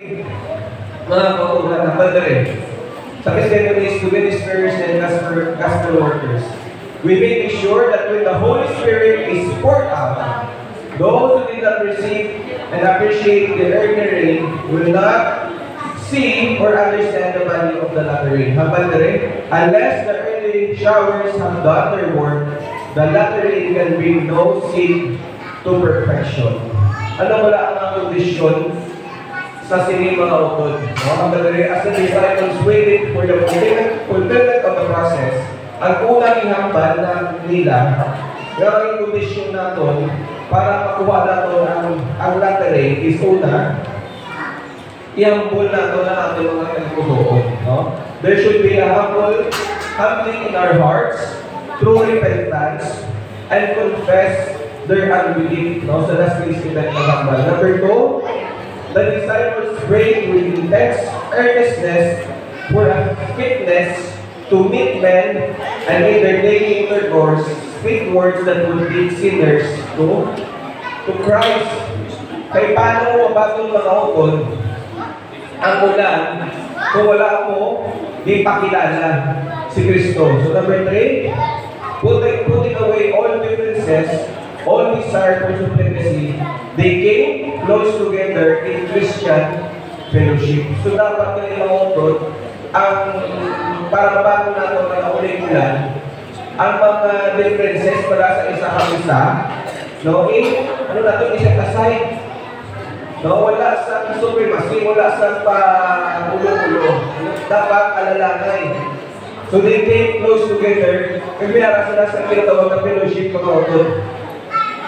Mga kauulan na padre, sa testimonies to ministers and gospel workers, we make sure that when the Holy Spirit is poured out, those who did not receive and appreciate the early rain will not see or understand the value of the latter rain. Padre, unless the early showers have done their work, the latter rain can bring no seed to perfection. Ano wala ang kondisyon sa sining mga utod? As the disciples waited for the fulfillment of the process, ang unang ihambal na nila, yung kondisyon natin para makuha natin ang latter rain is una, ihambol natin ang ating mga kalikudoon. There should be a humbling in our hearts, true repentance, and confess their unbelief. So that's the statement ng hambal. Number 2, the disciples prayed with intense earnestness for a fitness to meet men and in their daily intercourse speak words that would lead sinners to Christ. Kaya paano mo mabatong mga utod ang ulan kung wala mo di pakilala si Kristo? So number 3, putting away all differences, all desire for supremacy, they came close together in Christian fellowship. So dapat na ilang utod para mabago natin ng uling ulan ang mga differences pala sa isa. Ano natin isang kasay? Wala sa supremacy, wala sa ulo-ulo. Dapat alalangay. So they came close together. Kaya sila sa kinatawag na fellowship mga utod.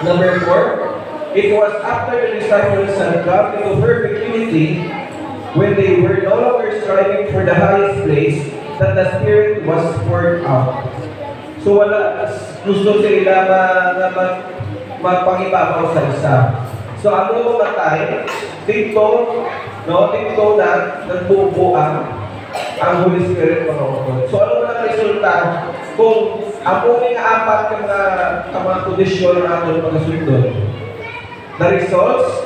Number 4, it was after the disciples had come into perfect unity, when they were no longer striving for the highest place, that the Spirit was poured out. So wala, gusto sila magpangibabaw sa isa. So ano mamatay, dito na nagbubuo ang Holy Spirit mga utod. So ano na resulta kung ang uling apat ng mga kondisyon ng ating pagkasundod? The results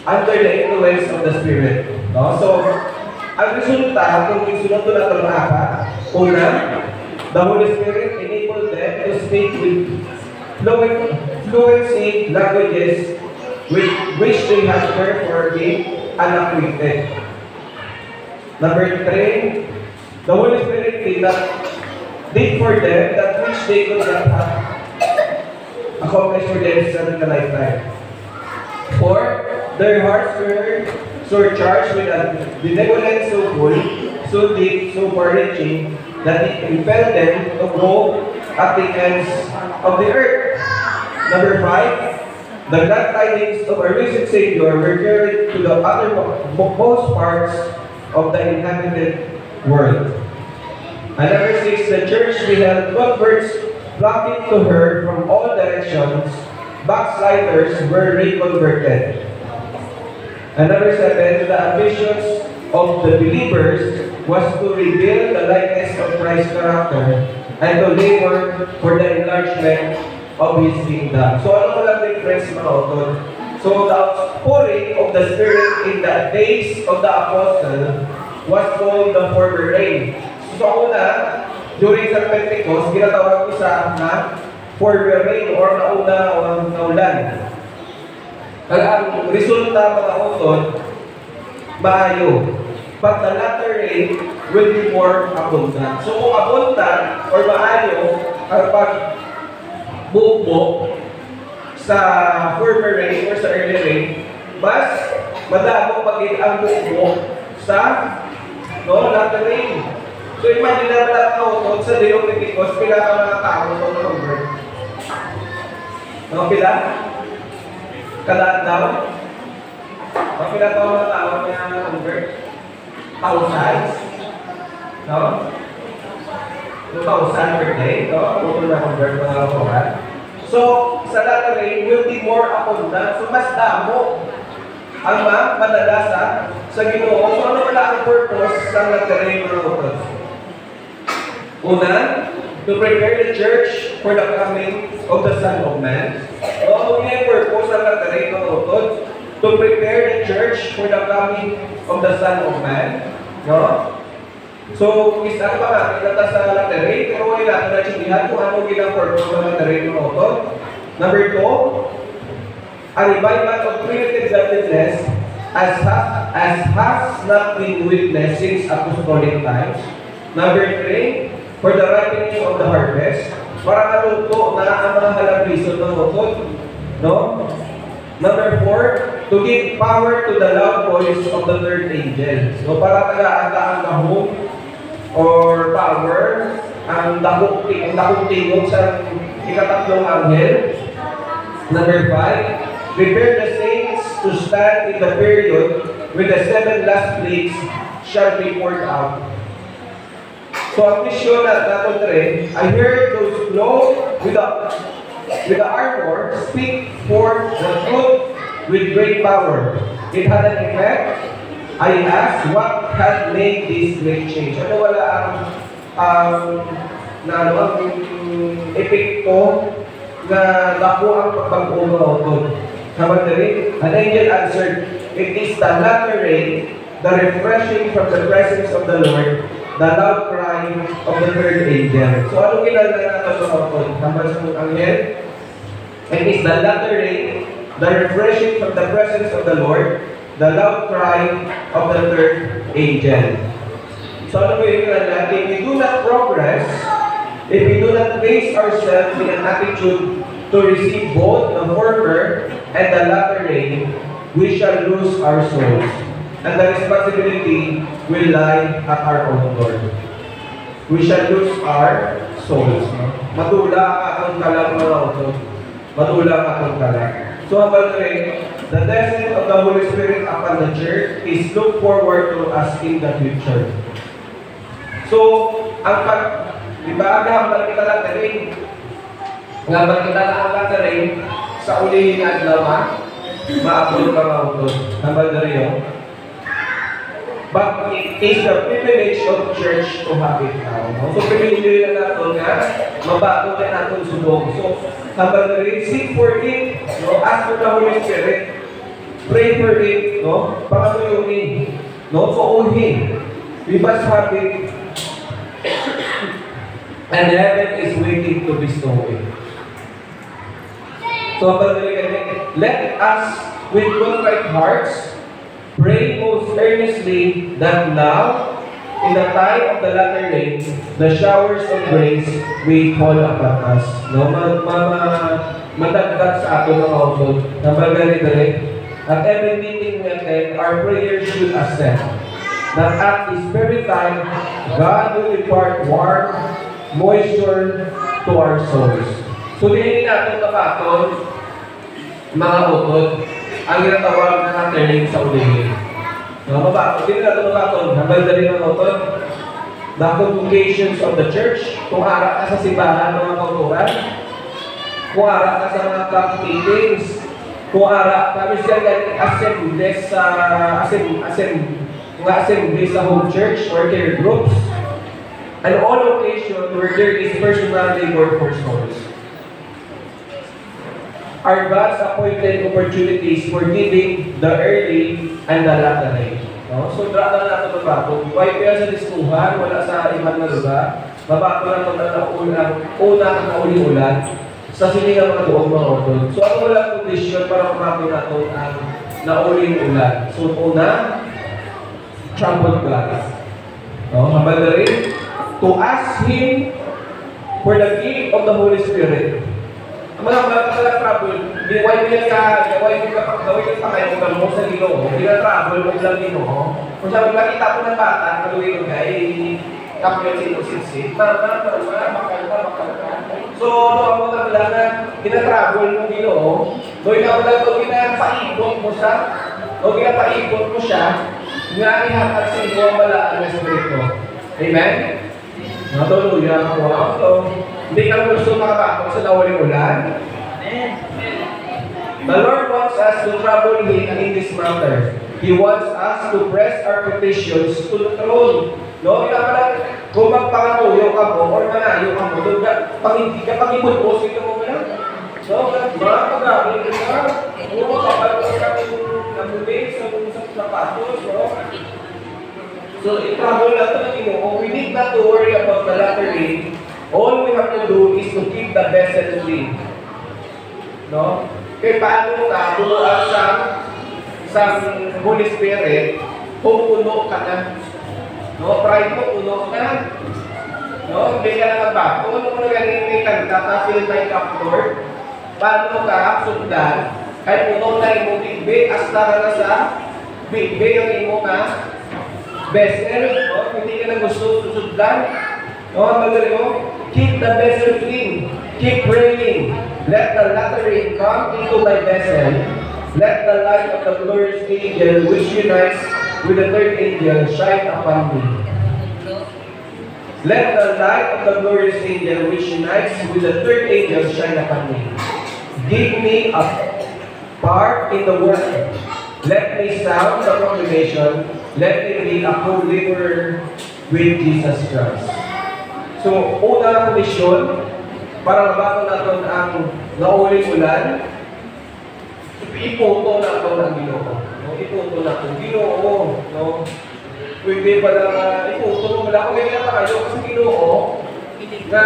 under the influence of the Spirit. So, ang resulta kung isunod na ito ng apat, una, the Holy Spirit enabled them to speak with fluency languages which they had carefully unacquainted. Number 3, the Holy Spirit did for them that which they could not have accomplished for themselves in the lifetime. 4, their hearts were surcharged with a benevolence so full, so deep, so far-reaching, that it impelled them to go at the ends of the earth. Number 5, the glad tidings of our risen Savior were carried to the uttermost parts of the inhabited world. And number 6, the church beheld converts flocking to her from all directions. Backsliders were reconverted. And number 7, the ambitions of the believers was to reveal the likeness of Christ's character and to labor for the enlargement of His kingdom. So ano lang difference mga utod? So the outpouring of the Spirit in the days of the apostle was called the former rain. So una, during sa Pentecost, ginatawag ko sa former rain or nauna o naulan. Ang resulta mga utod, maayo. But the latter rain will be more abundant. So kung abundant or maayo ang pagbubo sa former rain or sa early rain, mas madamo pagiging ang bubo sa latter rain. So imagine na lahat na utod sa Deo Pentecost, pila ka mga tao ito na convert. Pila? Kalaan daw? Pila ito mga tao na convert? Thousands? 2,000 per day? Utod na convert mga kaparan. So, sa latter rain will be more abundant. So, mas damo ang madalasa sa Ginoo. So, ano pala ang purpose sa latter rain mga utod? Una, to prepare the church for the coming of the Son of Man. Ang purpose ng latter rain mga utod to prepare the church for the coming of the Son of Man. No? So, isa pa nga, kinata sa lateray, pero wala natin na-chinihan kung ano ginang-purpose ng lateray ng auto. Number 2, a revival of primitive godliness as has not been witnessed since apostolic times. Number 3, for the ripening of the harvest. Para maluto na ang mga halabiso ng utod. No? Number 4, to give power to the loud voice of the third angel. So, para tagaanta ang kahong or power, ang dakong tingog sa ikatatlong anghel. Number 5, prepare the saints to stand in the period when the 7 last plagues shall be poured out. So, ang mission na natin rin, I heard those clothed with the armor speak forth the truth with great power. It had an effect. I asked, what had made this great change? Ano wala ang epekto na dako ang pagpag-umaw? Sabi rin, an angel answered, it is the latter rain, the refreshing from the presence of the Lord, the loud cry of the third angel. So ano kinala natin sa auto? Sabi sa angel, it is the latter rain, the refreshing from the presence of the Lord, the loud cry of the third angel. So ano po yung natin? If we do not progress, if we do not place ourselves in an attitude to receive both the former and the latter rain, we shall lose our souls. And the responsibility will lie at our own door. We shall lose our souls. Matula akong kalang mga auto. Matula akong kalang. So, habang rin, the descent of the Holy Spirit upon the church is look forward to us in the future. So, ang hambal kita lang na rin, hambal kita lang rin, sa ulihin at laman, maapol ka mautod. Hambal na rin yun. But it is the privilege of church to have it now. No? So, privilege na natin nga, mabago na natin subong. So, habang seek for it, no? Ask for the Holy Spirit, pray for it, no? Pangatuyunin, no? Pauhin. We must have it. And heaven is waiting to bestow it. So, habang let us, with contrite hearts, pray most earnestly that now, in the time of the latter rain, the showers of grace will fall upon us. No, madagdag sa ato mga utod. Nabagali-dali. At every meeting we attend, our prayers should ascend. That at this very time, God will impart warm moisture to our souls. So, dihin natin kapaton, mga utod, ang ginatawag na natin sa ulihin. No, mabato. Hindi na ito mabato. Hambal na rin ang utod. The convocations of the church. Kung harap ka sa simbahan ng mga kulturan. Kung harap ka sa mga club meetings. Kung harap ka sa assemblies sa home church or care groups. And all occasions where there is personal labor for souls. Are God's appointed opportunities for giving the early and the latter rain. No? So, drama na natin mabato. Why kaya sa diskuhan, wala sa ibang na lugar, mabato na ito na una na uli-ulan sa siningang mga doong mga orton. So, ano wala condition para mabato na ito ang nauling-ulan? So, una, troubled God. No? Habang na rin, to ask Him for the gift of the Holy Spirit. Mga trouble, gawin ka pa kayo ng mo sa Ginoo, trouble mo lang Ginoo. Kung sabi makita po ng bata, kaluwin ka, kampiyon sinusitsit, makalta. So, ako na lang na trouble mo Ginoo, doon ako lang ito ginapaikot mo siya, nga ihatag sa inyo ang malaan ng Espiritu. Amen? Natuluyan ako ako. Hindi ka gusto makabato sa nawaling ulan. The Lord wants us to trouble Him in this matter. He wants us to press our petitions to the throne. No, kung magpanganuyo ka mo or manayo ka mo, doon ka, pangibot-bos ito mo ba? So, mga pag-amin ka, kapag pagbulit sa sapatos, no? So, i-travel na ito ng Ginoo. We need not to worry about the latter rain. All we have to do is to keep the vessel clean. No? Kaya paano ka bunuan sa Holy Spirit kung puno ka na? No? Pride mo, puno ka. No? Hindi ka na nagbago. Kung ano ganin kanta, ta-fill my cup, Lord. Paano ka sundan? Kaya puno na imong bigbe, hasta ka na sa bigbe yung imong vessel. No? Hindi ka na gusto susundan. No? Magaling mo? Keep the vessel clean. Keep praying. Let the latter rain come into my vessel. Let the light of the glorious angel which unites with the third angel shine upon me. Let the light of the glorious angel which unites with the third angel shine upon me. Give me a part in the work. Let me sound the proclamation. Let me be a co-laborer with Jesus Christ. So, una komisyon, para mabago natin ang nauling ulan, ipoto natin ang Ginoo. No? Ipoto natin. Ginoo, no? Pwede pa lang, ipoto, wala akong ganyan pa kayo, kasi Ginoo, na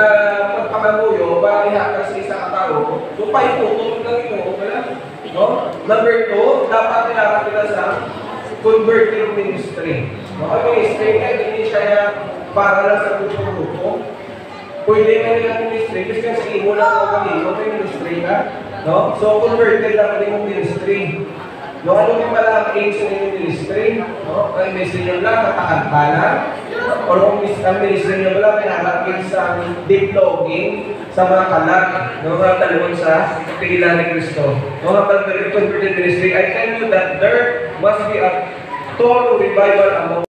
magpakaluyo, para ihakas sa isang katao, so pa ipoto ng Ginoo, wala? No? Number 2, dapat nilakap nila sa converted ministry. No? Ang ministry, hindi siya para lang sa grupo-grupo. Pwede mo nilang ministry, kasi sa imo lang ako kanino, may ministry ka. No? So, converted lang din yung ministry. No? Ano yung pala ang aim sa inyong ministry? No? Ang ministry nyo lang, katakagpalan. O kung ang ministry nyo lang, pinakapin sa deep-logging, sa mga kalag, no? Mga talungan sa pigilan ni Kristo. No? Ang converted ministry, I tell you that there must be a total revival among